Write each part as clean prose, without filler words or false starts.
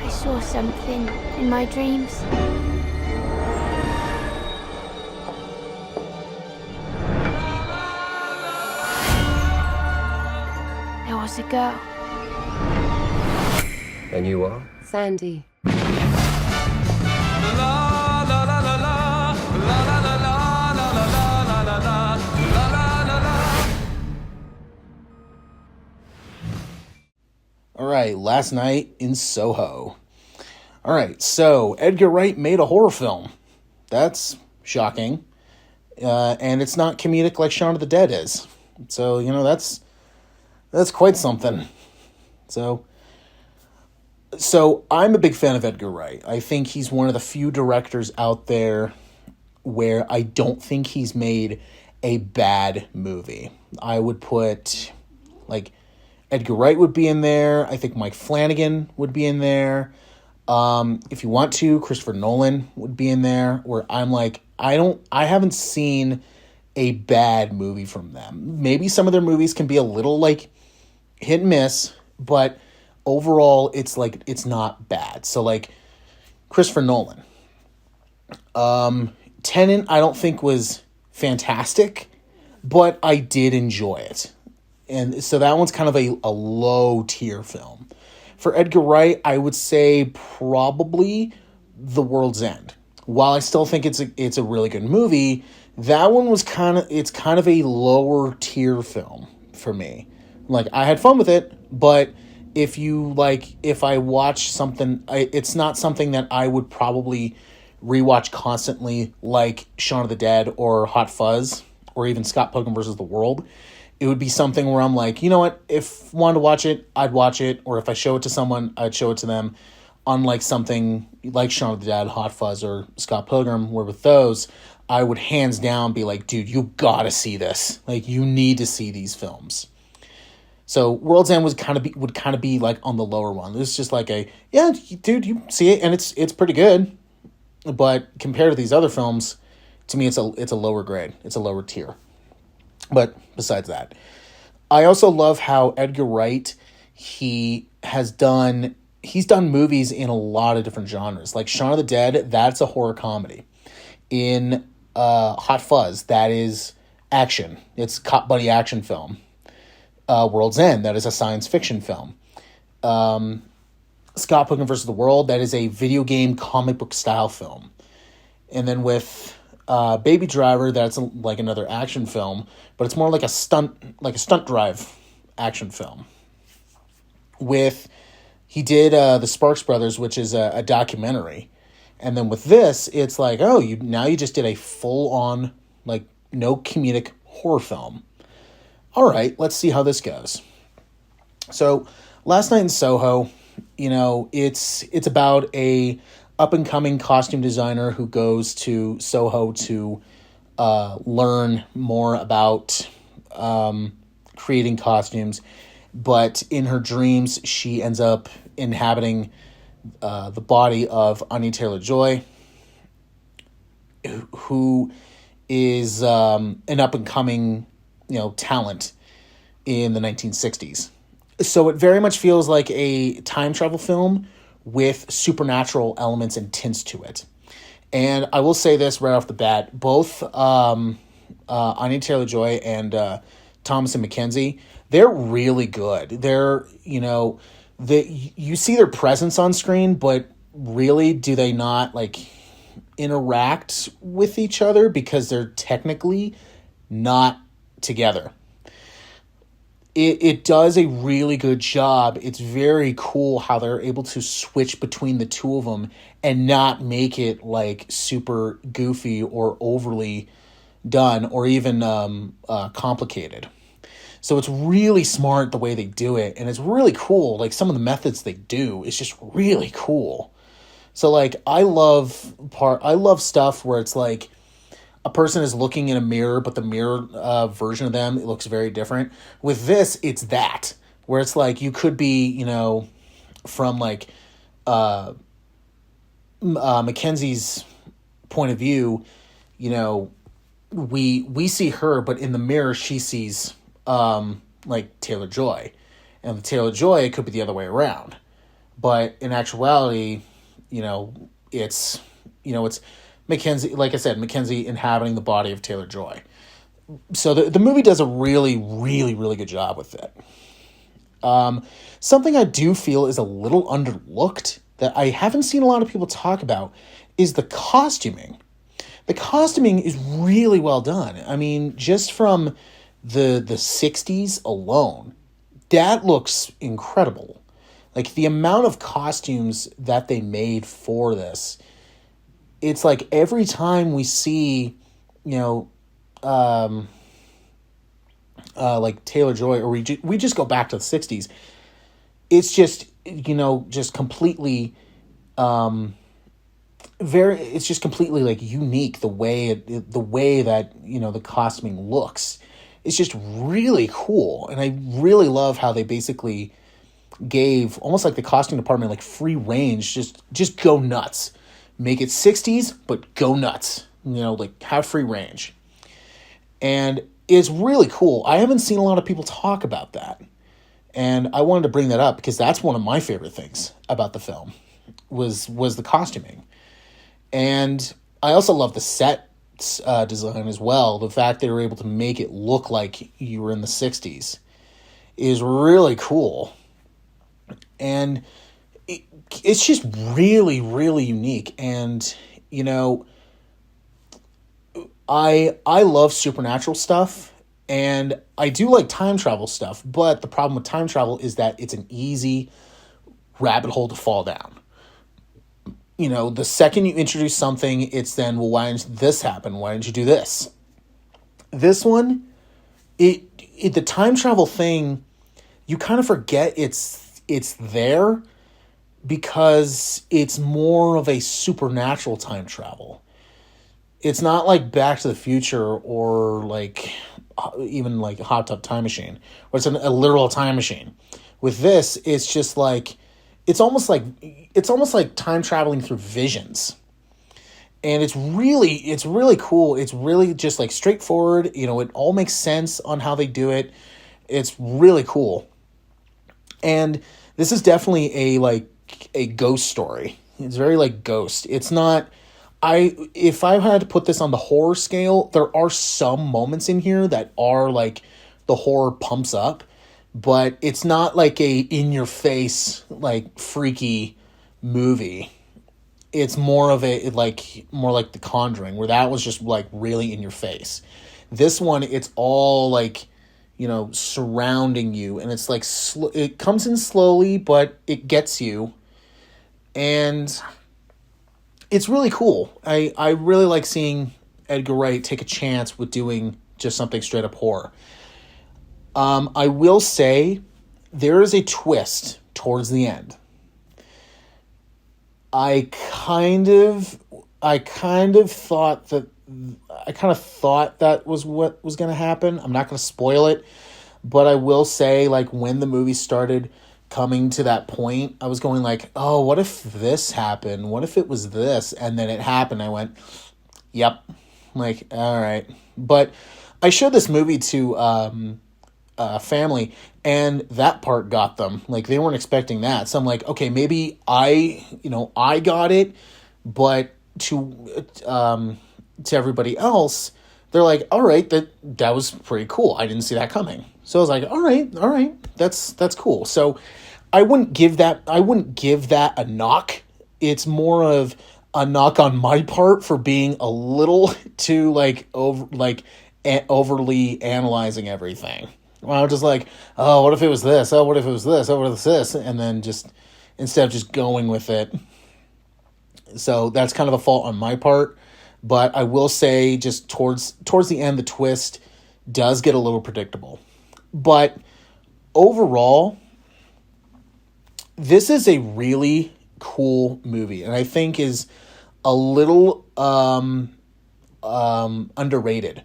I saw something in my dreams. There was a girl. And you are? Sandy. All right, last night in Soho. All right, so Edgar Wright made a horror film. That's shocking. And it's not comedic like Shaun of the Dead is. So, that's quite something. So I'm a big fan of Edgar Wright. I think he's one of the few directors out there where I don't think he's made a bad movie. I would put, Edgar Wright would be in there. I think Mike Flanagan would be in there. If you want to, Christopher Nolan would be in there, where I'm like, I haven't seen a bad movie from them. Maybe some of their movies can be a little hit and miss, but overall it's not bad. So Christopher Nolan. Tenet I don't think was fantastic, but I did enjoy it. And so that one's kind of a low tier film. For Edgar Wright, I would say probably The World's End. While I still think it's a really good movie, that one was kind of a lower tier film for me. I had fun with it, but if I watch something, it's not something that I would probably rewatch constantly, like Shaun of the Dead or Hot Fuzz or even Scott Pilgrim vs. the World. It would be something where I'm like, you know what, if I wanted to watch it, I'd watch it. Or if I show it to someone, I'd show it to them. Unlike something like Shaun of the Dead, Hot Fuzz, or Scott Pilgrim, where with those, I would hands down be like, dude, you gotta see this. You need to see these films. So World's End would kind of be on the lower one. It's just yeah, dude, you see it, and it's pretty good. But compared to these other films, to me, it's a lower grade. It's a lower tier. But besides that, I also love how Edgar Wright, he's done movies in a lot of different genres. Like Shaun of the Dead, that's a horror comedy. In Hot Fuzz, that is action. It's cop buddy action film. World's End, that is a science fiction film. Scott Pilgrim vs. the World, that is a video game comic book style film. And then with Baby Driver, that's another action film, but it's more like a stunt drive action film. He did the Sparks Brothers, which is a documentary, and then with this, it's you just did a full on no comedic horror film. All right, let's see how this goes. So last night in Soho, it's about a up-and-coming costume designer who goes to Soho to learn more about creating costumes. But in her dreams, she ends up inhabiting the body of Anya Taylor-Joy, who is an up-and-coming talent in the 1960s. So it very much feels like a time travel film with supernatural elements and tints to it. And I will say this right off the bat, both Anya Taylor-Joy and Thomasin McKenzie, they're really good. They're, you see their presence on screen, but really do they not interact with each other because they're technically not together. It does a really good job. It's very cool how they're able to switch between the two of them and not make it super goofy or overly done or even complicated. So it's really smart the way they do it, and it's really cool. Some of the methods they do is just really cool. So I love stuff where it's a person is looking in a mirror, but the mirror version of them, it looks very different. With this, it's that, where it's you could be, from Mackenzie's point of view, we see her, but in the mirror, she sees, Taylor-Joy. And the Taylor-Joy, it could be the other way around. but in actuality, it's it's McKenzie. Like I said, McKenzie inhabiting the body of Taylor Joy. So the movie does a really, really, really good job with it. Something I do feel is a little underlooked that I haven't seen a lot of people talk about is the costuming. The costuming is really well done. I mean, just from the 60s alone, that looks incredible. Like, the amount of costumes that they made for this, it's like every time we see, like Taylor Joy, or we just go back to the 60s, it's just, just completely, it's just completely like unique the way that, the costuming looks. It's just really cool. And I really love how they basically gave almost like the costume department like free range, just go nuts. Make it 60s, but go nuts. Like have free range. And it's really cool. I haven't seen a lot of people talk about that. And I wanted to bring that up because that's one of my favorite things about the film was the costuming. And I also love the set design as well. The fact they were able to make it look like you were in the 60s is really cool. And it's just really, really unique. And, I love supernatural stuff, and I do like time travel stuff, but the problem with time travel is that it's an easy rabbit hole to fall down. The second you introduce something, it's then, well, why didn't this happen? Why didn't you do this? This one, the time travel thing, you kind of forget it's there because it's more of a supernatural time travel. It's not like Back to the Future or like even like Hot Tub Time Machine, where it's a literal time machine. With this, it's just like it's almost like time traveling through visions, and it's really cool. It's really just like straightforward. It all makes sense on how they do it. It's really cool, and this is definitely a ghost story. It's very like Ghost. It's not. If I had to put this on the horror scale, there are some moments in here that are like the horror pumps up, but it's not like a in-your-face, like freaky movie. It's more of more like The Conjuring, where that was just like really in your face. This one, it's all like, surrounding you, and it's like it comes in slowly, but it gets you, and it's really cool. I really like seeing Edgar Wright take a chance with doing just something straight up horror. I will say there is a twist towards the end. I kind of thought that was what was going to happen. I'm not going to spoil it, but I will say, like, when the movie started coming to that point, I was going like, oh, what if this happened? What if it was this? And then it happened. I went, yep. Like, all right. But I showed this movie to family, and that part got them. Like, they weren't expecting that. So I'm like, okay, maybe I got it, but to everybody else, they're like, all right, that was pretty cool. I didn't see that coming. So I was like, all right, that's cool. So I wouldn't give that a knock. It's more of a knock on my part for being a little too overly analyzing everything. I was just like, oh, what if it was this? Oh, what if it was this? Oh, what if it's this? And then just instead of just going with it. So that's kind of a fault on my part. But I will say, just towards the end, the twist does get a little predictable. But overall, this is a really cool movie, and I think is a little underrated,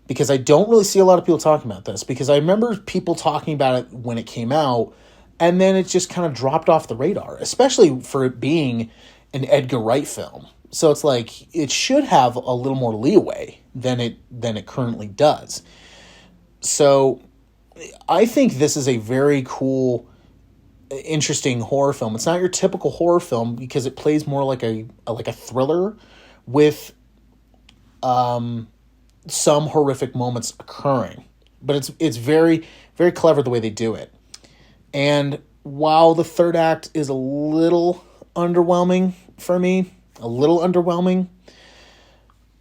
because I don't really see a lot of people talking about this, because I remember people talking about it when it came out, and then it just kind of dropped off the radar, especially for it being an Edgar Wright film. So it's like it should have a little more leeway than it currently does. So I think this is a very cool interesting horror film. It's not your typical horror film because it plays more like a thriller with some horrific moments occurring. But it's very, very clever the way they do it. And while the third act is a little underwhelming for me,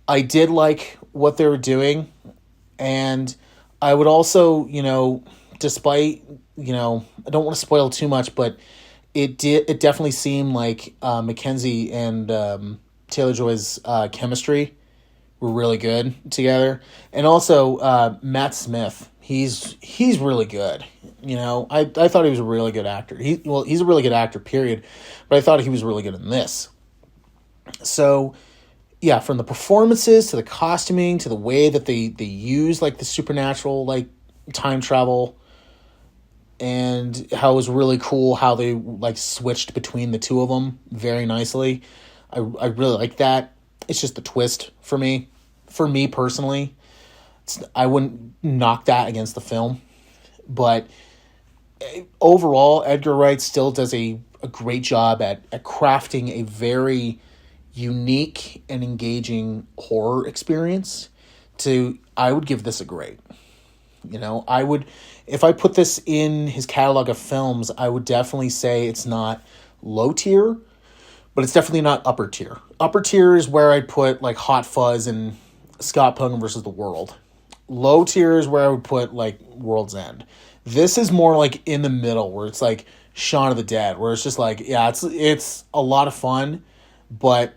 I did like what they were doing. And I would also, despite, I don't want to spoil too much, but it definitely seemed like McKenzie and Taylor-Joy's chemistry were really good together. And also Matt Smith, he's really good. I thought he was a really good actor. He's a really good actor, period. But I thought he was really good in this. So, yeah, from the performances to the costuming to the way that they use like the supernatural like time travel, and how it was really cool how they like switched between the two of them very nicely. I really like that. It's just the twist for me. For me personally, I wouldn't knock that against the film, but overall, Edgar Wright still does a great job at crafting a very unique and engaging horror experience. I would give this a grade. If I put this in his catalog of films, I would definitely say it's not low tier, but it's definitely not upper tier. Upper tier is where I'd put like Hot Fuzz and Scott Pilgrim versus the World. Low tier is where I would put like World's End. This is more like in the middle, where it's like Shaun of the Dead, where it's just like, yeah, it's a lot of fun, but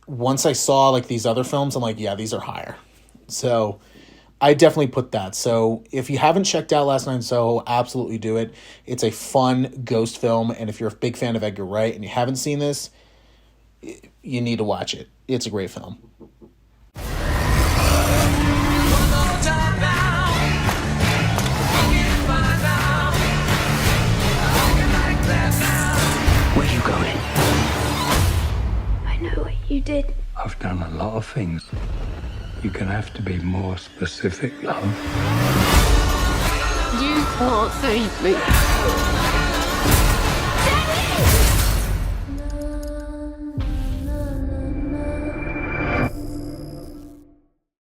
once I saw like these other films, I'm like, yeah, these are higher. So I definitely put that. So if you haven't checked out Last Night in Soho, absolutely do it. It's a fun ghost film, and if you're a big fan of Edgar Wright and you haven't seen this, you need to watch it. It's a great film. Where are you going? I know what you did. I've done a lot of things. You're gonna have to be more specific, love. You can't save me.